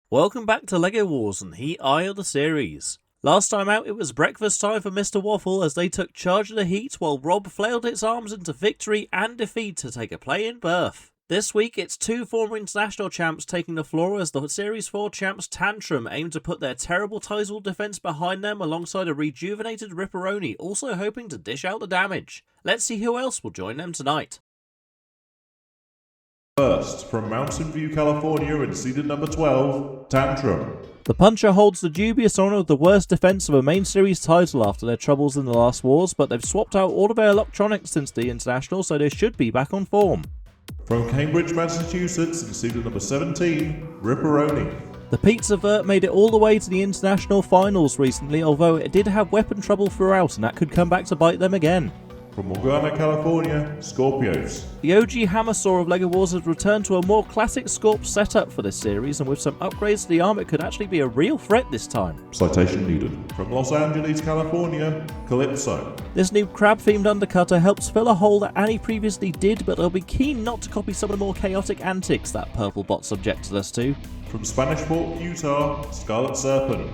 Welcome back to LEGO Wars and Heat Eye of the series. Last time out it was breakfast time for Mr. Waffle as they took charge of the heat while Rob flailed its arms into victory and defeat to take a play-in berth. This week it's two former international champs taking the floor as the Series 4 champs Tantrum aim to put their terrible Tysol defense behind them alongside a rejuvenated Riperoni also hoping to dish out the damage. Let's see who else will join them tonight. First, from Mountain View, California in seeded number 12, Tantrum. The puncher holds the dubious honour of the worst defence of a main series title after their troubles in the last wars, but they've swapped out all of their electronics since the international, so they should be back on form. From Cambridge, Massachusetts in seeded number 17, Riperoni. The Pizza Vert made it all the way to the international finals recently, although it did have weapon trouble throughout and that could come back to bite them again. From Morgana, California, Scorpios. The OG Hammer Saw of LEGO Wars has returned to a more classic Scorp setup for this series, and with some upgrades to the arm it could actually be a real threat this time. Citation needed. From Los Angeles, California, Calypso. This new crab-themed undercutter helps fill a hole that Annie previously did, but they'll be keen not to copy some of the more chaotic antics that Purple Bot subjected us to. From Spanish Fork, Utah, Scarlet Serpent.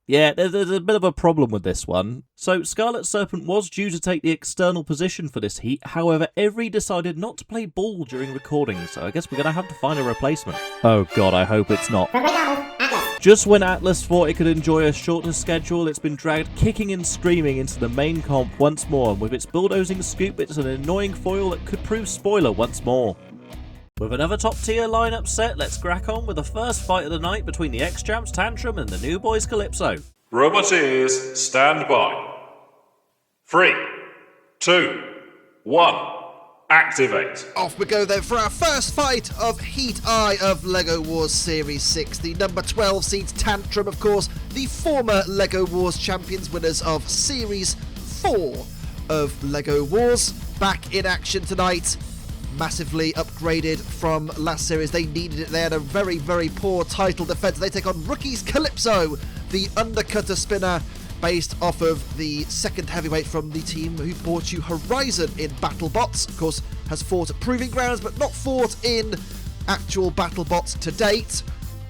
Yeah, there's a bit of a problem with this one. So, Scarlet Serpent was due to take the external position for this heat, however, Every decided not to play ball during recording, so I guess we're going to have to find a replacement. Oh god, I hope it's not. Just when Atlas thought it could enjoy a shorter schedule, it's been dragged kicking and screaming into the main comp once more, and with its bulldozing scoop, it's an annoying foil that could prove spoiler once more. With another top tier lineup set, let's crack on with the first fight of the night between the ex-champs Tantrum and the new boys Calypso. Roboteers, stand by. 3, 2, 1, activate. Off we go then for our first fight of Heat Eye of LEGO Wars Series 6. The number 12 seeds Tantrum, of course, the former LEGO Wars champions, winners of Series 4 of LEGO Wars. Back in action tonight. Massively upgraded from last series. They needed it. They had a very, very poor title defense. They take on rookies Calypso, the undercutter spinner, based off of the second heavyweight from the team who brought you Horizon in Battlebots. Of course, has fought at Proving Grounds, but not fought in actual Battlebots to date.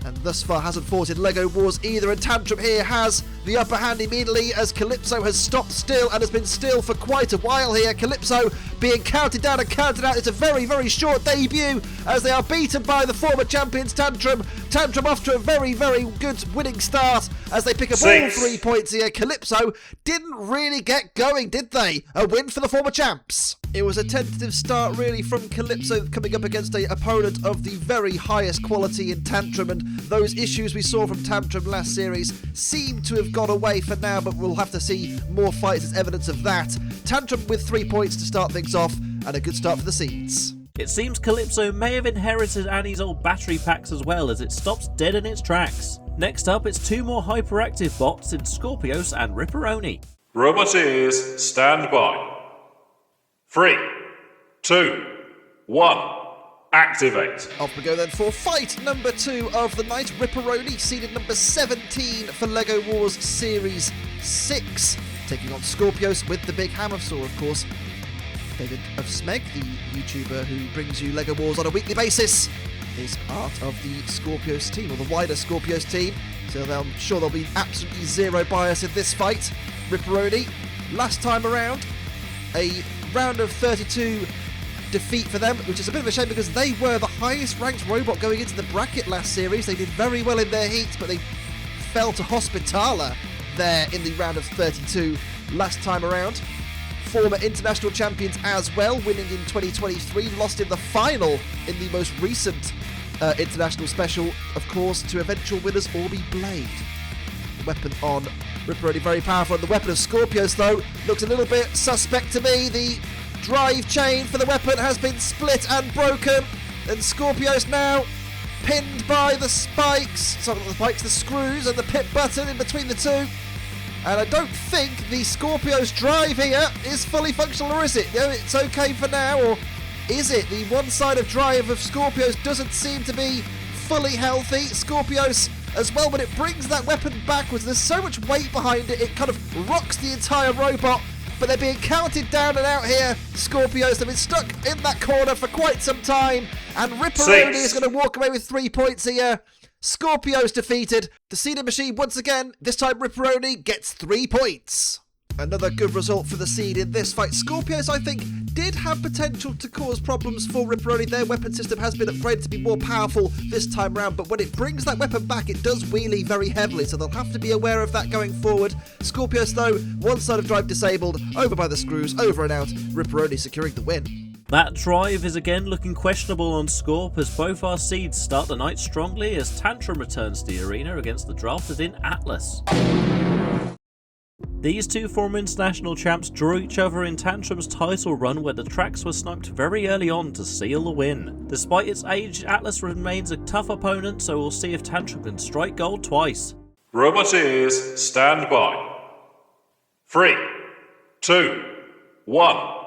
And thus far hasn't fought in LEGO Wars either. And Tantrum here has the upper hand immediately as Calypso has stopped still and has been still for quite a while here. Calypso being counted down and counted out. It's a very, very short debut as they are beaten by the former champions Tantrum. Tantrum off to a very, very good winning start as they pick up all 3 points here. Calypso didn't really get going, did they? A win for the former champs. It was a tentative start really from Calypso coming up against an opponent of the very highest quality in Tantrum, and those issues we saw from Tantrum last series seem to have gone away for now, but we'll have to see more fights as evidence of that. Tantrum with 3 points to start things off, and a good start for the seeds. It seems Calypso may have inherited Annie's old battery packs as well, as it stops dead in its tracks. Next up, it's two more hyperactive bots in Scorpios and Riperoni. Roboteers, stand by. 3, 2, 1, activate. Off we go then for fight number 2 of the night. Riperoni, seeded number 17 for LEGO Wars Series 6. Taking on Scorpios with the big hammer saw, of course. David of Smeg, the YouTuber who brings you LEGO Wars on a weekly basis, is part of the Scorpios team, or the wider Scorpios team. So I'm sure there'll be absolutely zero bias in this fight. Riperoni, last time around, a round of 32 defeat for them, which is a bit of a shame because they were the highest ranked robot going into the bracket last series. They did very well in their heat, but they fell to Hospitaler there in the round of 32 last time around. Former international champions as well, winning in 2023, lost in the final in the most recent international special, of course, to eventual winners Orby Blade. The weapon on Riperoni very powerful, and the weapon of Scorpios though looks a little bit suspect to me. The drive chain for the weapon has been split and broken, and Scorpios now pinned by the spikes, sorry not the spikes, the screws and the pit button in between the two. And I don't think the Scorpios drive here is fully functional, or is it? No, it's okay for now, or is it? The one side of drive of Scorpios doesn't seem to be fully healthy. Scorpios as well, when it brings that weapon backwards, there's so much weight behind it, it kind of rocks the entire robot but they're being counted down and out here. Scorpios have been stuck in that corner for quite some time, and Riperoni is going to walk away with 3 points here. Scorpios defeated. The seeding machine once again. This time Riperoni gets 3 points. Another good result for the seed in this fight. Scorpios, I think, did have potential to cause problems for Riperoni. Their weapon system has been upgraded to be more powerful this time round, but when it brings that weapon back, it does wheelie very heavily, so they'll have to be aware of that going forward. Scorpios, though, one side of drive disabled, over by the screws, over and out. Riperoni securing the win. That drive is again looking questionable on Scorp as both our seeds start the night strongly as Tantrum returns to the arena against the drafted in Atlas. These two former international champs drew each other in Tantrum's title run where the tracks were sniped very early on to seal the win. Despite its age, Atlas remains a tough opponent, so we'll see if Tantrum can strike gold twice. Roboteers, stand by. 3, 2, 1.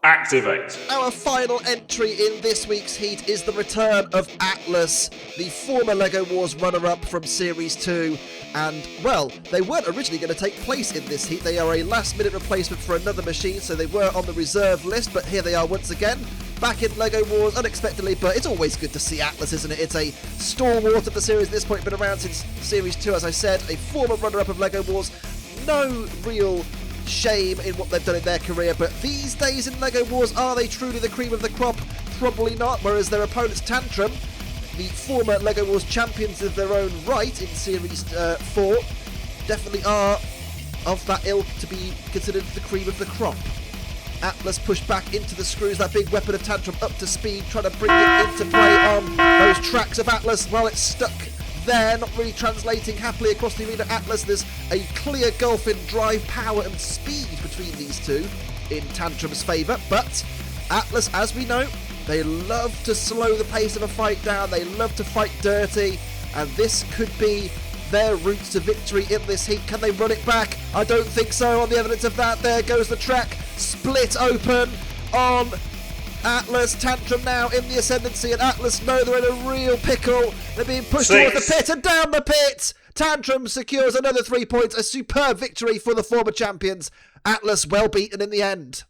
Activate. Our final entry in this week's heat is the return of Atlas, the former LEGO Wars runner-up from Series 2. And, well, they weren't originally going to take place in this heat. They are a last-minute replacement for another machine, so they were on the reserve list, but here they are once again, back in LEGO Wars unexpectedly, but it's always good to see Atlas, isn't it? It's a stalwart of the series at this point, been around since Series 2, as I said, a former runner-up of LEGO Wars. No real shame in what they've done in their career, but these days in LEGO Wars, are they truly the cream of the crop? Probably not, whereas their opponents Tantrum, the former LEGO Wars champions of their own right in Series 4, definitely are of that ilk to be considered the cream of the crop. Atlas pushed back into the screws, that big weapon of Tantrum up to speed, trying to bring it into play on those tracks of Atlas while it's stuck there, not really translating happily across the arena. Atlas, there's a clear gulf in drive power and speed between these two in Tantrum's favour, but Atlas, as we know, they love to slow the pace of a fight down, they love to fight dirty, and this could be their route to victory in this heat. Can they run it back? I don't think so. On the evidence of that, there goes the track, split open on Atlas. Tantrum now in the ascendancy, and Atlas know they're in a real pickle. They're being pushed towards the pit and down the pit. Tantrum secures another 3 points, a superb victory for the former champions. Atlas well beaten in the end.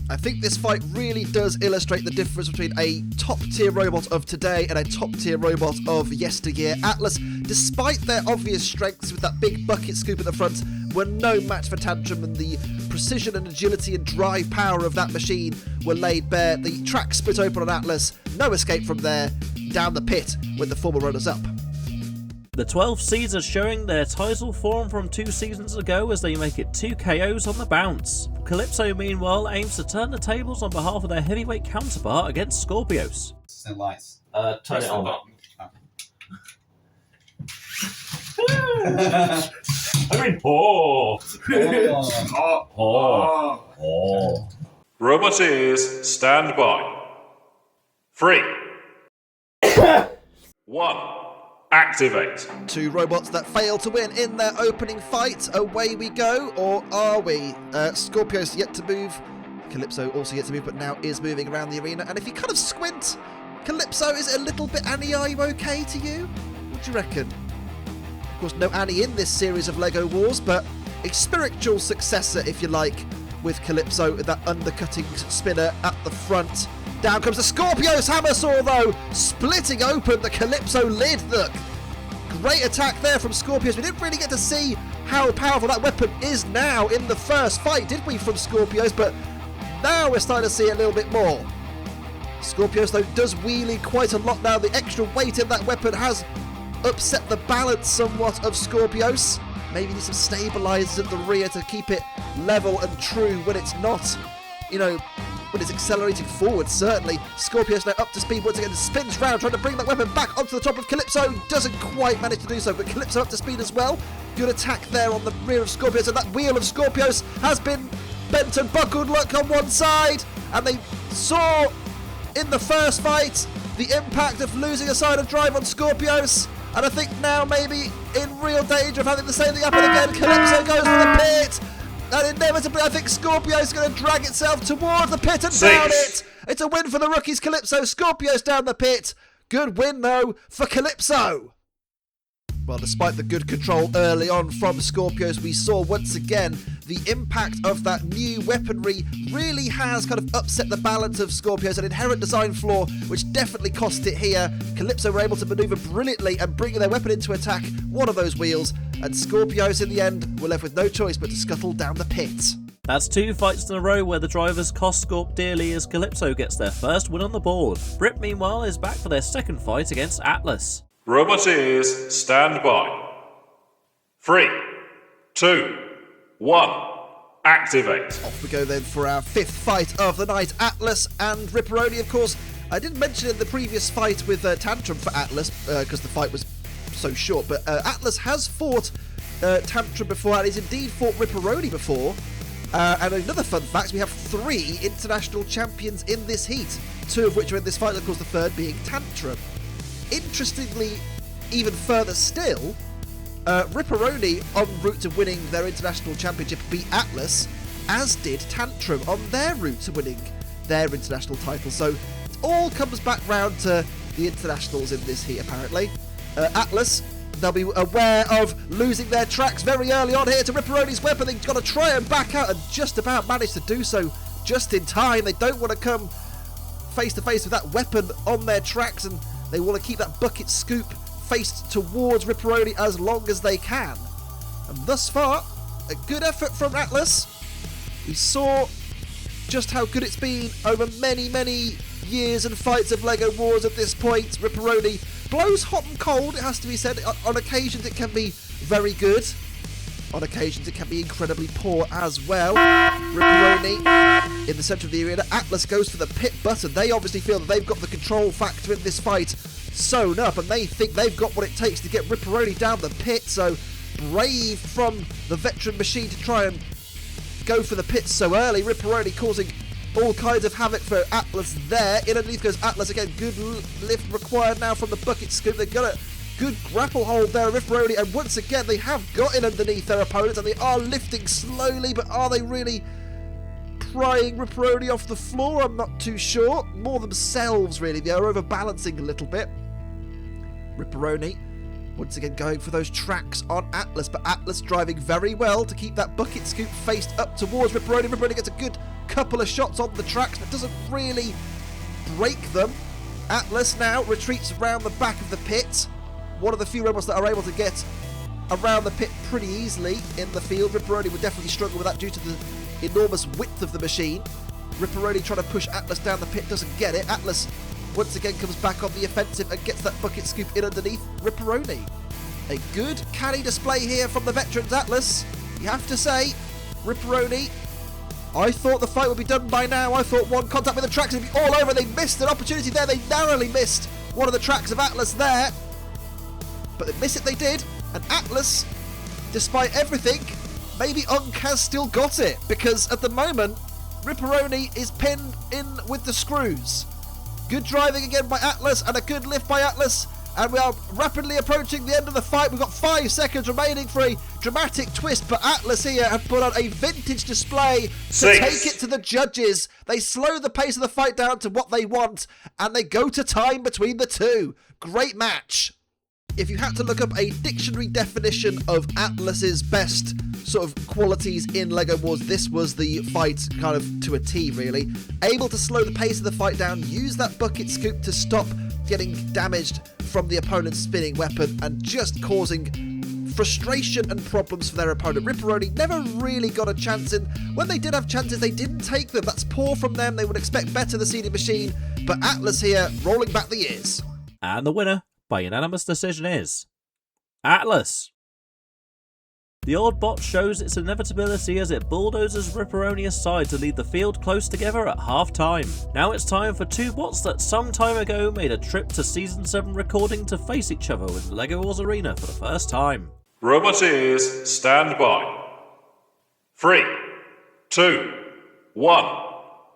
I think this fight really does illustrate the difference between a top-tier robot of today and a top-tier robot of yesteryear. Atlas, despite their obvious strengths with that big bucket scoop at the front, were no match for Tantrum, and the precision and agility and drive power of that machine were laid bare. The track split open on Atlas, no escape from there, down the pit with the former runners-up. The 12 seeds are showing their title form from 2 seasons ago as they make it 2 KOs on the bounce. Calypso, meanwhile, aims to turn the tables on behalf of their heavyweight counterpart against Scorpios. No lights. Turn it on. I mean, Roboteers, stand by. 3, 1. Activate. 2 robots that fail to win in their opening fight. Away we go, or are we? Scorpios yet to move. Calypso also yet to move, but now is moving around the arena. And if you kind of squint, Calypso is a little bit Annie. Are you okay to you? What do you reckon? Of course, no Annie in this series of LEGO Wars, but a spiritual successor, if you like, with Calypso, that undercutting spinner at the front. Down comes the Scorpios hammer saw, though, splitting open the Calypso lid. Look, great attack there from Scorpios. We didn't really get to see how powerful that weapon is now in the first fight, did we, from Scorpios? But now we're starting to see a little bit more. Scorpios, though, does wheelie quite a lot now. The extra weight in that weapon has upset the balance somewhat of Scorpios. Maybe need some stabilizers at the rear to keep it level and true when it's not, you know, when it's accelerating forward, certainly. Scorpios now up to speed once again, spins round, trying to bring that weapon back onto the top of Calypso. Doesn't quite manage to do so, but Calypso up to speed as well. Good attack there on the rear of Scorpios, and that wheel of Scorpios has been bent and buckled. Look on one side, and they saw in the first fight the impact of losing a side of drive on Scorpios, and I think now maybe in real danger of having the same thing happen again. Calypso goes for the pit, and inevitably I think Scorpios is going to drag itself towards the pit and down it. It's a win for the rookies, Calypso. Scorpios down the pit. Good win, though, for Calypso. Well, despite the good control early on from Scorpios, we saw once again the impact of that new weaponry really has kind of upset the balance of Scorpios, an inherent design flaw which definitely cost it here. Calypso were able to maneuver brilliantly and bring their weapon into attack one of those wheels, and Scorpios in the end were left with no choice but to scuttle down the pit. That's 2 fights in a row where the drivers cost Scorp dearly as Calypso gets their first win on the board. Brit, meanwhile, is back for their second fight against Atlas. Roboteers, stand by. 3, 2, 1, activate. Off we go then for our 5th fight of the night. Atlas and Riperoni, of course. I didn't mention in the previous fight with Tantrum for Atlas, because the fight was so short, but Atlas has fought Tantrum before, and he's indeed fought Riperoni before. And another fun fact, we have 3 international champions in this heat, 2 of which are in this fight, of course the third being Tantrum. Interestingly, even further still, Riperoni, en route to winning their international championship, beat Atlas, as did Tantrum on their route to winning their international title. So it all comes back round to the internationals in this heat, apparently. Atlas, they'll be aware of losing their tracks very early on here to Riperoni's weapon. They've got to try and back out and just about manage to do so just in time. They don't want to come face to face with that weapon on their tracks, and they want to keep that bucket scoop faced towards Riperoni as long as they can. And thus far, a good effort from Atlas. We saw just how good it's been over many, many years and fights of LEGO Wars at this point. Riperoni blows hot and cold, it has to be said. On occasions it can be very good. On occasions it can be incredibly poor as well. Riperoni in the centre of the arena. Atlas goes for the pit button. They obviously feel that they've got the control factor in this fight sewn up, and they think they've got what it takes to get Riperoni down the pit. So brave from the veteran machine to try and go for the pit so early. Riperoni causing all kinds of havoc for Atlas there. In underneath goes Atlas again. Good lift required now from the bucket scoop. They've got a good grapple hold there, Riperoni, and once again they have got in underneath their opponents, and they are lifting slowly, but are they really prying Riperoni off the floor? I'm not too sure. More themselves, really. They are overbalancing a little bit. Riperoni once again going for those tracks on Atlas, but Atlas driving very well to keep that bucket scoop faced up towards Riperoni. Riperoni gets a good couple of shots on the tracks, but doesn't really break them. Atlas now retreats around the back of the pit. One of the few robots that are able to get around the pit pretty easily in the field. Riperoni would definitely struggle with that due to the enormous width of the machine. Riperoni trying to push Atlas down the pit, doesn't get it. Atlas once again comes back on the offensive and gets that bucket scoop in underneath Riperoni. A good canny display here from the veterans Atlas. You have to say, Riperoni, I thought the fight would be done by now. I thought one contact with the tracks would be all over. They missed an opportunity there. They narrowly missed one of the tracks of Atlas there. But they miss it they did. And Atlas, despite everything, maybe Unk has still got it. Because at the moment, Riperoni is pinned in with the screws. Good driving again by Atlas and a good lift by Atlas. And we are rapidly approaching the end of the fight. We've got 5 seconds remaining for a dramatic twist. But Atlas here have put on a vintage display to take it to the judges. They slow the pace of the fight down to what they want. And they go to time between the two. Great match. If you had to look up a dictionary definition of Atlas's best sort of qualities in LEGO Wars, this was the fight kind of to a T, really. Able to slow the pace of the fight down, use that bucket scoop to stop getting damaged from the opponent's spinning weapon, and just causing frustration and problems for their opponent. Riperoni never really got a chance in. When they did have chances, they didn't take them. That's poor from them. They would expect better the seeded machine, but Atlas here rolling back the years. And the winner by unanimous decision is Atlas. The odd bot shows its inevitability as it bulldozes Riperoni aside to lead the field close together at half time. Now it's time for 2 bots that some time ago made a trip to Season 7 recording to face each other in LEGO Wars Arena for the first time. Roboteers, stand by. 3, 2, 1,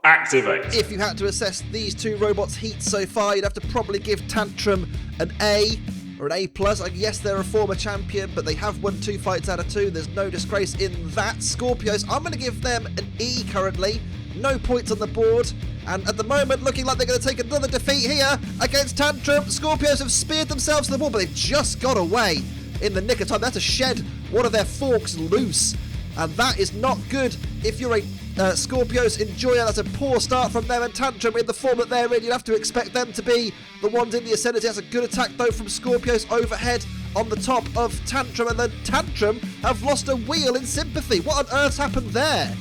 activate. If you had to assess these 2 robots' heats so far, you'd have to probably give Tantrum an A or an A+. Yes, they're a former champion, but they have won 2 fights out of 2. There's no disgrace in that. Scorpios, I'm going to give them an E currently. No points on the board. And at the moment, looking like they're going to take another defeat here against Tantrum. Scorpios have speared themselves to the wall, but they've just got away in the nick of time. They had to shed one of their forks loose and that is not good if you're a Scorpios enjoyer. That's a poor start from them, and Tantrum in the form that they're in, you'd have to expect them to be the ones in the ascendancy. That's a good attack though from Scorpios overhead on the top of Tantrum, and then Tantrum have lost a wheel in sympathy. What on earth's happened there?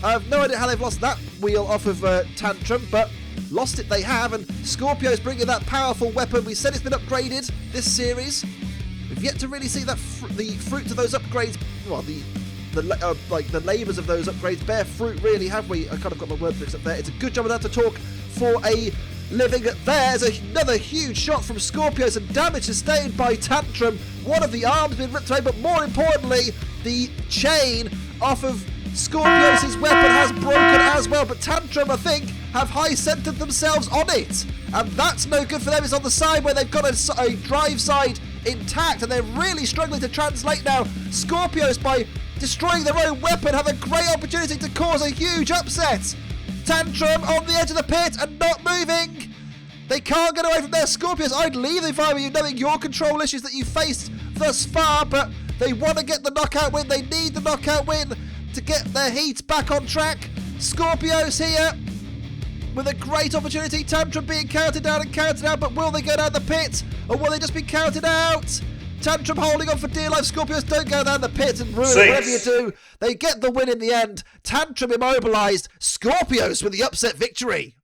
I have no idea how they've lost that wheel off of Tantrum, but lost it they have, and Scorpios bringing that powerful weapon. We said it's been upgraded this series. We've yet to really see that the fruit of those upgrades, well, the labours of those upgrades bear fruit, really, have we? I kind of got my words mixed up there. It's a good job of that to talk for a living. There's another huge shot from Scorpios and damage sustained by Tantrum. One of the arms been ripped away, but more importantly, the chain off of Scorpios' weapon has broken as well. But Tantrum, I think, have high-centered themselves on it, and that's no good for them. It's on the side where they've got a drive side intact, and they're really struggling to translate now. Scorpios, by destroying their own weapon, have a great opportunity to cause a huge upset. Tantrum on the edge of the pit and not moving. They can't get away from their Scorpios. I'd leave if I were you, knowing your control issues that you faced thus far, but they want to get the knockout win. They need the knockout win to get their heat back on track. Scorpios here with a great opportunity. Tantrum being counted down and counted out, but will they go down the pit, or will they just be counted out? Tantrum holding on for dear life. Scorpios don't go down the pit and ruin it. Whatever you do, they get the win in the end. Tantrum immobilised. Scorpios with the upset victory.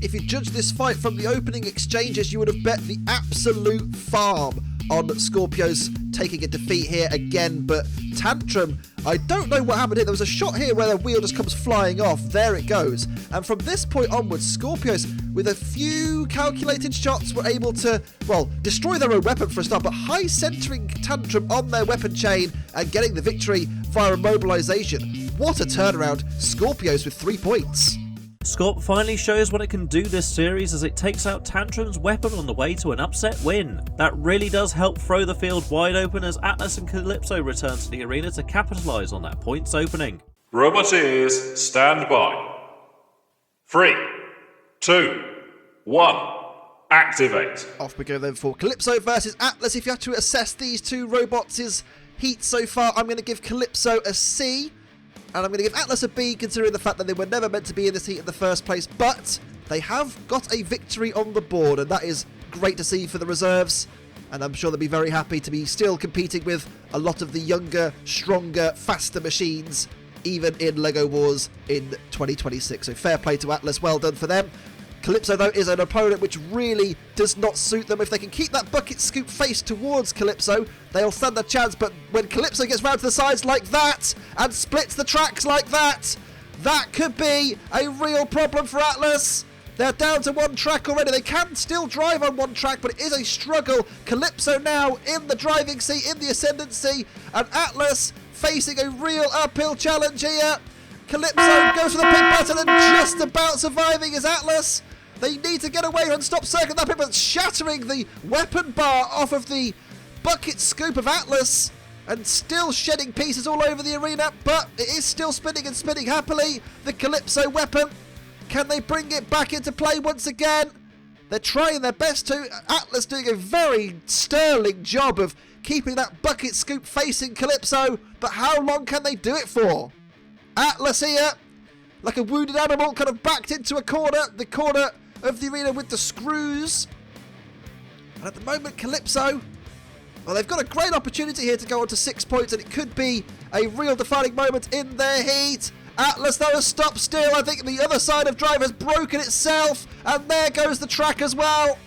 If you judge this fight from the opening exchanges, you would have bet the absolute farm on Scorpios taking a defeat here again, but Tantrum, I don't know what happened here. There was a shot here where the wheel just comes flying off. There it goes. And from this point onwards, Scorpios, with a few calculated shots, were able to, well, destroy their own weapon for a start, but high-centering Tantrum on their weapon chain and getting the victory via immobilization. What a turnaround. Scorpios with 3 points. Scorp finally shows what it can do this series as it takes out Tantrum's weapon on the way to an upset win. That really does help throw the field wide open as Atlas and Calypso return to the arena to capitalise on that points opening. Roboteers, stand by. 3, 2, 1, activate. Off we go then for Calypso versus Atlas. If you have to assess these two robots' heat so far, I'm going to give Calypso a C. And I'm going to give Atlas a B, considering the fact that they were never meant to be in this heat in the first place. But they have got a victory on the board, and that is great to see for the reserves. And I'm sure they'll be very happy to be still competing with a lot of the younger, stronger, faster machines, even in LEGO Wars in 2026. So fair play to Atlas, well done for them. Calypso, though, is an opponent which really does not suit them. If they can keep that bucket scoop face towards Calypso, they'll stand a chance. But when Calypso gets round to the sides like that and splits the tracks like that, that could be a real problem for Atlas. They're down to one track already. They can still drive on one track, but it is a struggle. Calypso now in the driving seat, in the ascendancy, and Atlas facing a real uphill challenge here. Calypso goes for the pit button and just about surviving is Atlas. They need to get away and stop circling that pit button, shattering the weapon bar off of the bucket scoop of Atlas and still shedding pieces all over the arena, but it is still spinning and spinning happily. The Calypso weapon, can they bring it back into play once again? They're trying their best to. Atlas doing a very sterling job of keeping that bucket scoop facing Calypso, but how long can they do it for? Atlas here, like a wounded animal, kind of backed into a corner, the corner of the arena with the screws. And at the moment, Calypso, well, they've got a great opportunity here to go on to 6 points, and it could be a real defining moment in their heat. Atlas, though, has stopped still. I think the other side of drive has broken itself, and there goes the track as well.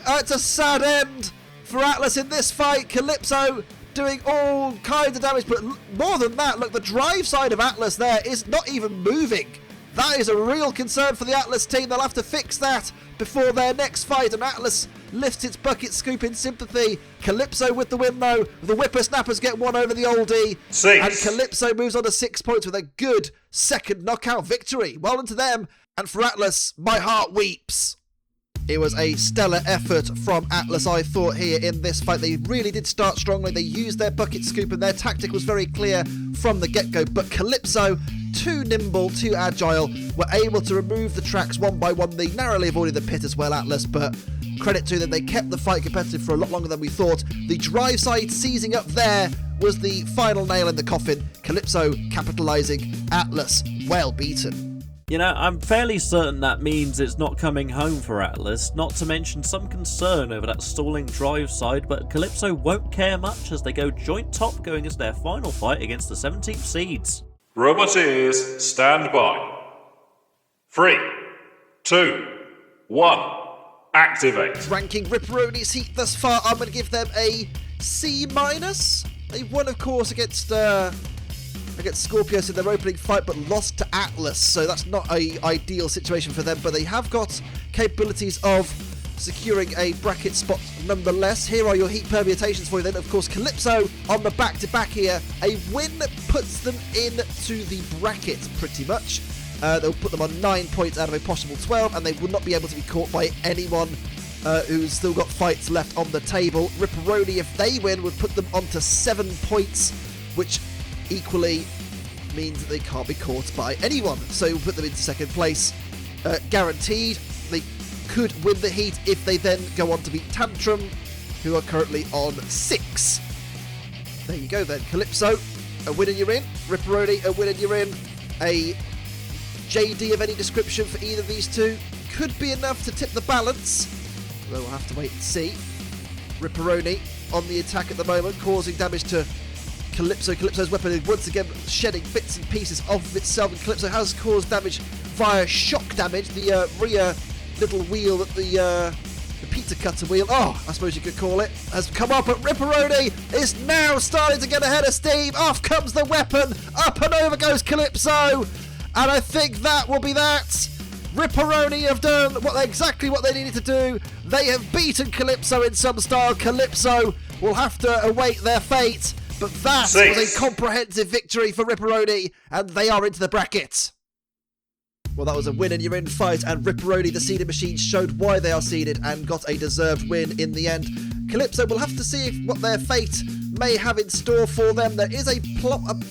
It's a sad end for Atlas in this fight. Calypso doing all kinds of damage, but more than that, look, the drive side of Atlas there is not even moving. That is a real concern for the Atlas team. They'll have to fix that before their next fight, and Atlas lifts its bucket scoop in sympathy. Calypso with the win, though. The whippersnappers get one over the oldie. 6. And Calypso moves on to 6 points with a good second knockout victory. Well done to them. And for Atlas, my heart weeps. It was a stellar effort from Atlas, I thought, here in this fight. They really did start strongly. They used their bucket scoop, and their tactic was very clear from the get-go. But Calypso, too nimble, too agile, were able to remove the tracks one by one. They narrowly avoided the pit as well, Atlas, but credit to them, they kept the fight competitive for a lot longer than we thought. The drive side seizing up there was the final nail in the coffin. Calypso capitalising, Atlas well beaten. You know, I'm fairly certain that means it's not coming home for Atlas, not to mention some concern over that stalling drive side, but Calypso won't care much as they go joint top going into their final fight against the 17th seeds. Roboteers, stand by. 3, 2, 1, activate. Ranking Riperoni's heat thus far, I'm going to give them a C-. They won, of course, against Scorpios in their opening fight, but lost to Atlas, so that's not an ideal situation for them, but they have got capabilities of securing a bracket spot nonetheless. Here are your heat permutations for you then. Of course, Calypso on the back-to-back here. A win puts them into the bracket, pretty much. They'll put them on 9 points out of a possible 12, and they will not be able to be caught by anyone who's still got fights left on the table. Riperoni, if they win, would put them onto 7 points, which equally means that they can't be caught by anyone. So we'll put them into second place. Guaranteed. They could win the heat if they then go on to beat Tantrum, who are currently on 6. There you go then. Calypso, a win and you're in. Riperoni, a win and you're in. A JD of any description for either of these two could be enough to tip the balance, though we'll have to wait and see. Riperoni on the attack at the moment, causing damage to Calypso. Calypso's weapon is once again shedding bits and pieces of itself, and Calypso has caused damage via shock damage. The rear little wheel that the pizza cutter wheel, I suppose you could call it, has come up, but Riperoni is now starting to get ahead of steam. Off comes the weapon, up and over goes Calypso, and I think that will be that. Riperoni have done exactly what they needed to do. They have beaten Calypso in some style. Calypso will have to await their fate. But that was a comprehensive victory for Riperoni, and they are into the bracket. Well, that was a win and you're in fight, and Riperoni, the seeded machine, showed why they are seeded and got a deserved win in the end. Calypso will have to see what their fate may have in store for them. There is a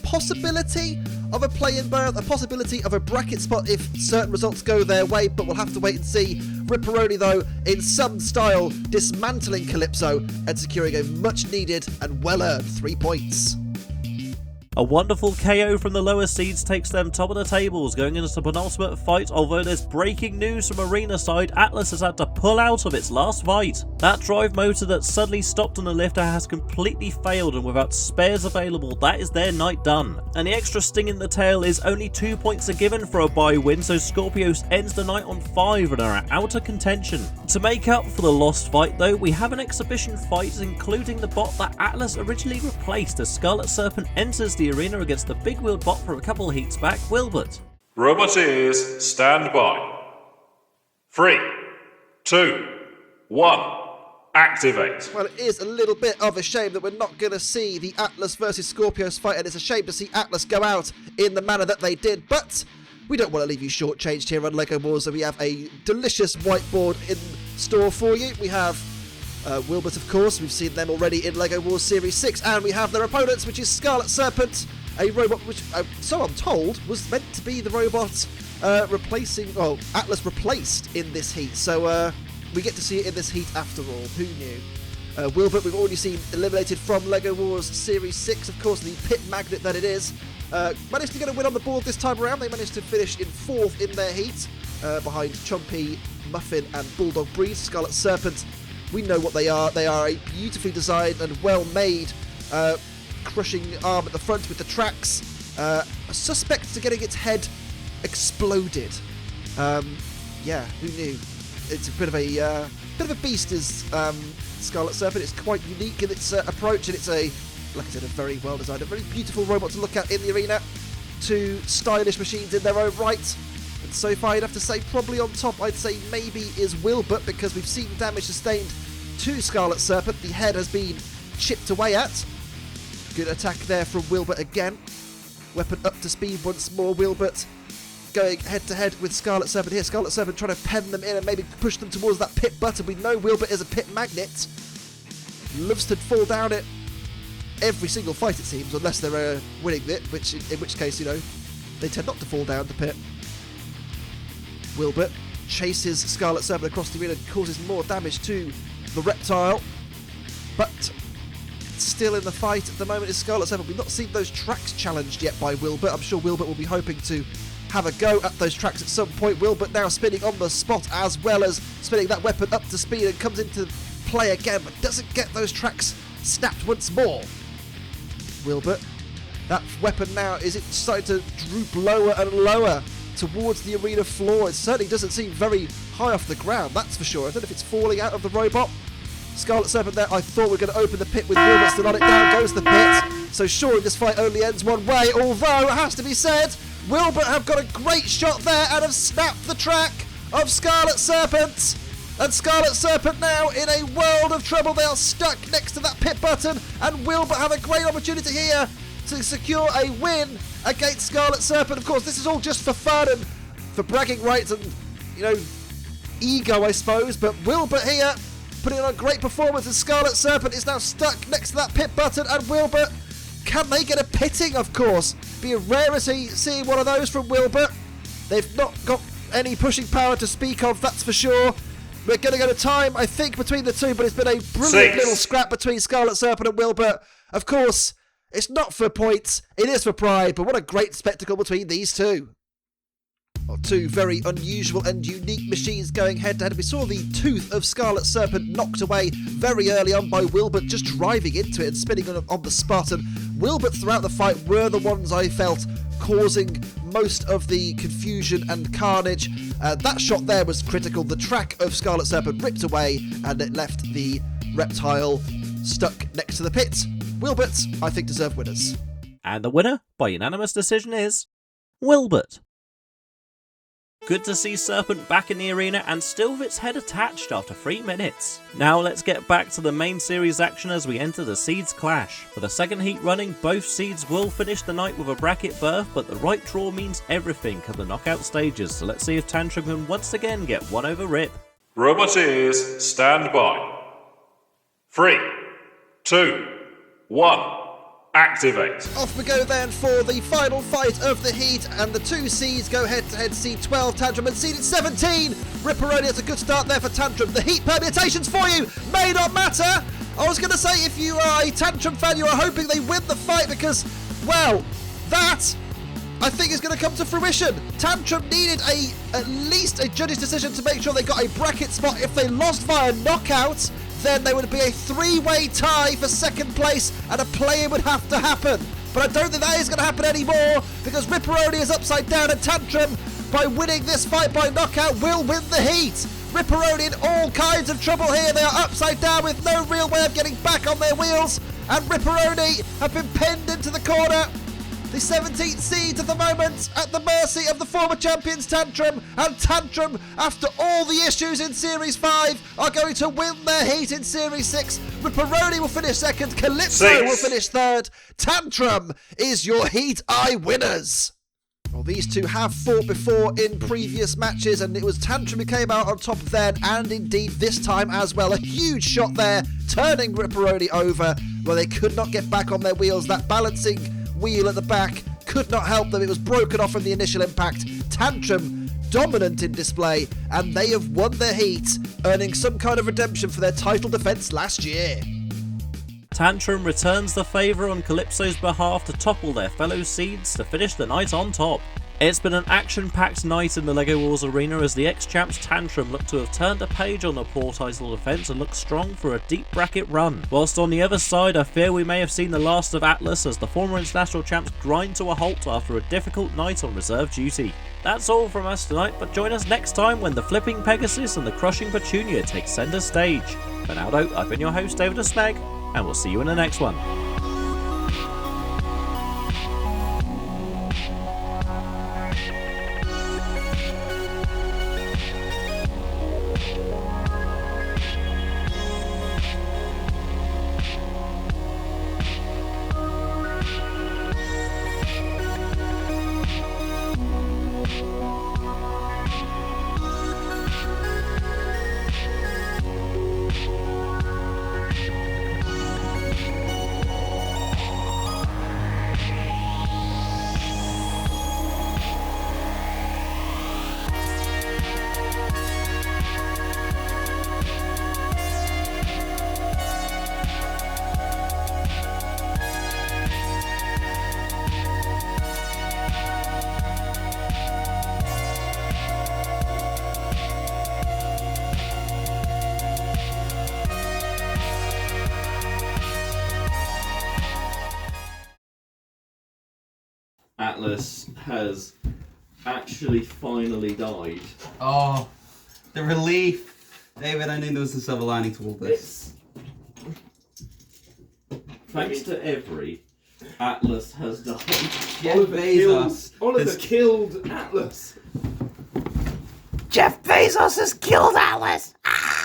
possibility of a play-in berth, a possibility of a bracket spot if certain results go their way, but we'll have to wait and see. Riperoni, though, in some style, dismantling Calypso and securing a much-needed and well-earned 3 points. A wonderful KO from the lower seeds takes them top of the tables, going into the penultimate fight, although there's breaking news from Arena side. Atlas has had to pull out of its last fight. That drive motor that suddenly stopped on the lifter has completely failed, and without spares available, that is their night done. And the extra sting in the tail is only 2 points are given for a bye win, so Scorpios ends the night on 5 and are out of contention. To make up for the lost fight though, we have an exhibition fight including the bot that Atlas originally replaced as Scarlet Serpent enters the arena against the big wheeled bot from a couple of heats back, Wilbert. Roboteers, stand by. 3, 2, 1, activate. Well, it is a little bit of a shame that we're not going to see the Atlas versus Scorpios fight, and it's a shame to see Atlas go out in the manner that they did, but we don't want to leave you shortchanged here on LEGO Wars, so we have a delicious whiteboard in store for you. We have Wilbert, of course, we've seen them already in LEGO Wars Series 6, and we have their opponents, which is Scarlet Serpent, a robot which, so I'm told, was meant to be the robot Atlas replaced in this heat, so we get to see it in this heat after all. Who knew? Wilbert, we've already seen eliminated from LEGO Wars Series 6, of course, the pit magnet that it is. Managed to get a win on the board this time around. They managed to finish in 4th in their heat, behind Chompy, Muffin and Bulldog Breeze. Scarlet Serpent, we know what they are. They are a beautifully designed and well-made crushing arm at the front with the tracks. A suspect to getting its head exploded. Yeah, who knew? It's a bit of a beast, is Scarlet Serpent. It's quite unique in its approach, and it's like I said, a very well designed, a very beautiful robot to look at in the arena. 2 stylish machines in their own right. And so far, I'd have to say probably on top, I'd say maybe is Wilbert, because we've seen damage sustained to Scarlet Serpent. The head has been chipped away at. Good attack there from Wilbert again. Weapon up to speed once more. Wilbert going head-to-head with Scarlet Serpent here. Scarlet Serpent trying to pen them in and maybe push them towards that pit button. We know Wilbert is a pit magnet. Loves to fall down it every single fight, it seems, unless they're winning it, in which case, you know, they tend not to fall down the pit. Wilbert chases Scarlet Serpent across the arena and causes more damage to the reptile, but still in the fight at the moment is Scarlet Serpent. We've not seen those tracks challenged yet by Wilbert. I'm sure Wilbert will be hoping to have a go at those tracks at some point. Wilbert now spinning on the spot as well as spinning that weapon up to speed and comes into play again, but doesn't get those tracks snapped once more. Wilbert, that weapon now, is it starting to droop lower and lower towards the arena floor? It certainly doesn't seem very high off the ground, that's for sure. I don't know if it's falling out of the robot. Scarlet Serpent there, I thought we were going to open the pit with Wilbert still on it. Down goes the pit. So surely this fight only ends one way, although it has to be said, Wilbert have got a great shot there and have snapped the track of Scarlet Serpent. And Scarlet Serpent now in a world of trouble. They are stuck next to that pit button, and Wilbert have a great opportunity here to secure a win against Scarlet Serpent. Of course, this is all just for fun and for bragging rights and, you know, ego, I suppose. But Wilbert here putting on a great performance, and Scarlet Serpent is now stuck next to that pit button. And Wilbert, can they get a pitting? Of course, be a rarity seeing one of those from Wilbert. They've not got any pushing power to speak of, that's for sure. We're going to go to time, I think, between the two, but it's been a brilliant little scrap between Scarlet Serpent and Wilbert. Of course, it's not for points, it is for pride, but what a great spectacle between these two. Well, two very unusual and unique machines going head-to-head. We saw the tooth of Scarlet Serpent knocked away very early on by Wilbert, just driving into it and spinning on the spot. And Wilbert, throughout the fight, were the ones I felt causing most of the confusion and carnage. That shot there was critical. The track of Scarlet Serpent ripped away, and it left the reptile stuck next to the pit. Wilbert, I think, deserve winners. And the winner, by unanimous decision, is Wilbert. Good to see Serpent back in the arena and still with its head attached after 3 minutes. Now let's get back to the main series action as we enter the seeds clash. For the second heat running, both seeds will finish the night with a bracket berth, but the right draw means everything come the knockout stages, so let's see if Tantrum can once again get one over Rip. Roboteers, stand by. 3, 2, 1. Activate. Off we go then for the final fight of the heat, and the two seeds go head-to-head. Seed 12, Tantrum, and seed 17, Riperoni. It's a good start there for Tantrum. The heat permutations for you may not matter. I was going to say, if you are a Tantrum fan, you are hoping they win the fight because, well, that, I think, is going to come to fruition. Tantrum needed at least a judge's decision to make sure they got a bracket spot. If they lost via knockout, then there would be a 3-way tie for second place and a play-in would have to happen. But I don't think that is going to happen anymore because Riperoni is upside down, and Tantrum, by winning this fight by knockout, will win the heat. Riperoni in all kinds of trouble here. They are upside down with no real way of getting back on their wheels, and Riperoni have been pinned into the corner. The 17th seeds at the moment at the mercy of the former champions Tantrum, and Tantrum, after all the issues in Series 5, are going to win their heat in Series 6. Riperoni will finish second, Calypso will finish third. Tantrum is your Heat Eye winners. Well, these two have fought before in previous matches, and it was Tantrum who came out on top then, and indeed this time as well. A huge shot there, turning Riperoni over, where they could not get back on their wheels. That balancing wheel at the back could not help them. It was broken off from the initial impact. Tantrum dominant in display, and they have won their heat, earning some kind of redemption for their title defense last year. Tantrum returns the favour on Calypso's behalf to topple their fellow seeds to finish the night on top. It's been an action-packed night in the LEGO Wars arena as the ex-champs Tantrum look to have turned a page on the poor title defence and look strong for a deep bracket run. Whilst on the other side, I fear we may have seen the last of Atlas as the former international champs grind to a halt after a difficult night on reserve duty. That's all from us tonight, but join us next time when the flipping Pegasus and the crushing Petunia take centre stage. For now though, I've been your host David the Smeg, and we'll see you in the next one. Atlas has actually finally died. Oh, the relief. David, I knew there was a silver lining to all this. Thanks to every, Atlas has died. Jeff Bezos Oliver killed Atlas. Jeff Bezos has killed Atlas! Ah!